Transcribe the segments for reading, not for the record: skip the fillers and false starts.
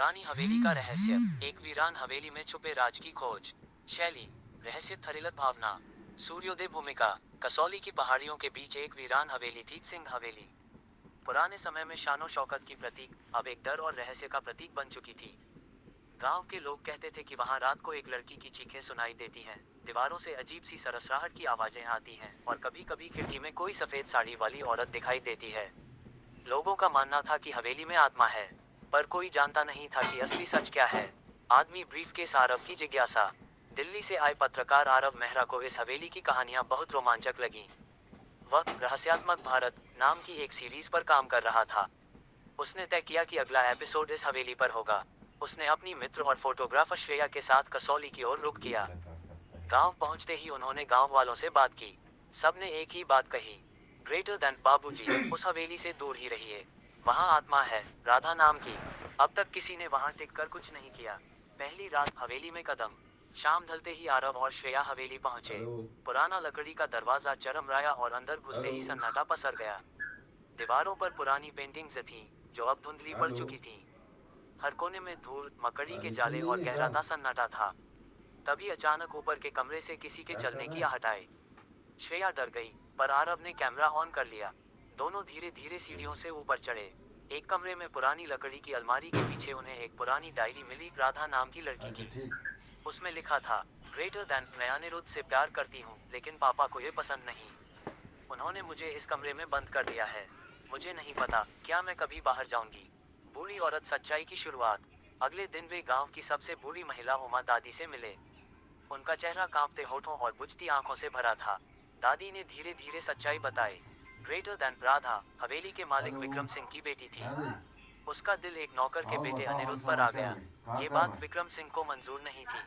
पुरानी हवेली का रहस्य। एक वीरान हवेली में छुपे राज की खोज। शैली, रहस्य, थ्रिलर, भावना। सूर्योदय। भूमिका, कसौली की पहाड़ियों के बीच एक वीरान हवेली थी, सिंह हवेली। पुराने समय में शानो शौकत की प्रतीक, अब एक डर और रहस्य का प्रतीक बन चुकी थी। गांव के लोग कहते थे कि वहां रात को एक लड़की की चीखें सुनाई देती हैं, दीवारों से अजीब सी सरसराहट की आवाजें आती हैं और कभी कभी खिड़की में कोई सफेद साड़ी वाली औरत दिखाई देती है। लोगों का मानना था कि हवेली में आत्मा है, पर कोई जानता नहीं था कि असली सच क्या है। आदमी ब्रीफकेस। आरव की जिज्ञासा। दिल्ली से आए पत्रकार आरव मेहरा को इस हवेली की कहानियां बहुत रोमांचक लगी। वह रहस्यात्मक भारत नाम की एक सीरीज पर काम कर रहा था। उसने तय किया कि अगला एपिसोड इस हवेली पर होगा। उसने अपनी मित्र और फोटोग्राफर श्रेया के साथ कसौली की ओर रुख किया। गांव पहुंचते ही उन्होंने गांव वालों से बात की। सबने एक ही बात कही, ग्रेटर देन बाबूजी, उस हवेली से दूर ही रहिए। वहां आत्मा है, राधा नाम की। अब तक किसी ने वहां टिककर कुछ नहीं किया। पहली रात हवेली में कदम। शाम ढलते ही आरव और श्रेया हवेली पहुंचे। पुराना लकड़ी का दरवाजा चरमराया और अंदर घुसते ही सन्नाटा पसर गया। दीवारों पर पुरानी पेंटिंग्स थीं, जो अब धुंधली पड़ चुकी थीं। हर कोने में धूल, मकड़ी के जाले और गहराता सन्नाटा था। तभी अचानक ऊपर के कमरे से किसी के चलने की आहट आई। श्रेया डर गई, पर आरव ने कैमरा ऑन कर लिया। दोनों धीरे धीरे सीढ़ियों से ऊपर चढ़े। एक कमरे में पुरानी लकड़ी की अलमारी के पीछे उन्हें एक पुरानी डायरी मिली, राधा नाम की लड़की की। उसमें लिखा था, ग्रेटर देन, मैं अनिरुद्ध से प्यार करती हूँ, लेकिन पापा को ये पसंद नहीं। उन्होंने मुझे इस कमरे में बंद कर दिया है। मुझे नहीं पता क्या मैं कभी बाहर जाऊंगी। बूढ़ी औरत। सच्चाई की शुरुआत। अगले दिन वे गांव की सबसे बूढ़ी महिला उमा दादी से मिले। उनका चेहरा कांपते होठों और बुझती आंखों से भरा था। दादी ने धीरे धीरे सच्चाई बताई। ग्रेटर देन, राधा हवेली के मालिक विक्रम सिंह की बेटी थी। उसका दिल एक नौकर के बेटे अनिरुद्ध पर आ गया। ये बात विक्रम सिंह को मंजूर नहीं थी।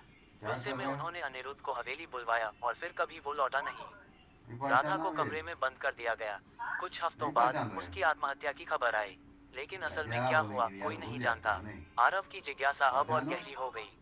गुस्से में उन्होंने अनिरुद्ध को हवेली बुलवाया और फिर कभी वो लौटा नहीं। राधा को कमरे में बंद कर दिया गया। कुछ हफ्तों बाद उसकी आत्महत्या की खबर आई, लेकिन असल में क्या हुआ कोई नहीं जानता। आरव की जिज्ञासा अब और गहरी हो गई।